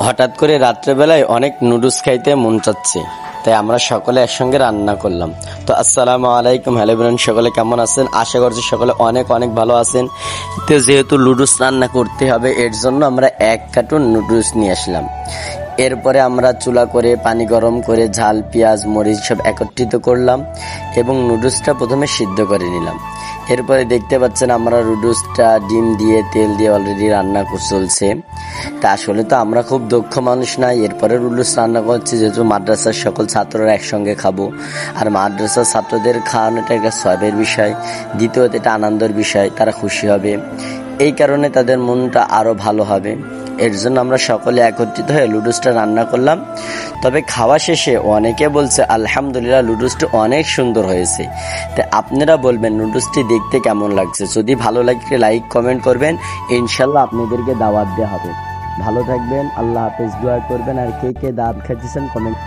হঠাৎ করে রাত্রেবেলায় অনেক নুডলস খাইতে মন চাচ্ছে, তাই আমরা সকলে একসঙ্গে রান্না করলাম। তো আসসালামু আলাইকুম, হ্যালো ব্রেন, সকলে কেমন আছেন? আশা করছি সকলে অনেক অনেক ভালো আছেন। তো যেহেতু নুডলস রান্না করতে হবে, এর জন্য আমরা 1 কার্টুন নুডলস নিয়ে আসলাম। এরপরে আমরা চুলা করে পানি গরম করে ঝাল, পেঁয়াজ, মরিচ সব একত্রিত করলাম এবং নুডলসটা প্রথমে সিদ্ধ করে নিলাম। এরপরে দেখতে পাচ্ছেন আমরা নুডলসটা ডিম দিয়ে তেল দিয়ে অলরেডি রান্না চলছে। তা আসলে তো আমরা খুব দক্ষ মানুষ না, এরপরে নুডলস রান্না করছি যেহেতু মাদ্রাসার সকল ছাত্ররা একসঙ্গে খাবো, আর মাদ্রাসার ছাত্রদের খাওয়ানোটা একটা সবের বিষয়, দ্বিতীয়ত এটা আনন্দের বিষয়, তারা খুশি হবে, এই কারণে তাদের মনটা আরও ভালো হবে। এর জন্য আমরা সকলে একত্রিত হয়ে নুডলসটা রান্না করলাম। তবে খাওয়া শেষে অনেকে বলছে আলহামদুলিল্লাহ নুডলসটি অনেক সুন্দর হয়েছে। তাই আপনারা বলবেন নুডলসটি দেখতে কেমন লাগছে। যদি ভালো লাগে লাইক কমেন্ট করবেন, ইনশাল্লাহ আপনাদেরকে দাওয়াত দেওয়া হবে। ভালো থাকবেন, আল্লাহ হাফেজ, দোয়া করবেন। আর কে কে দাওয়াত খাইতেছেন কমেন্ট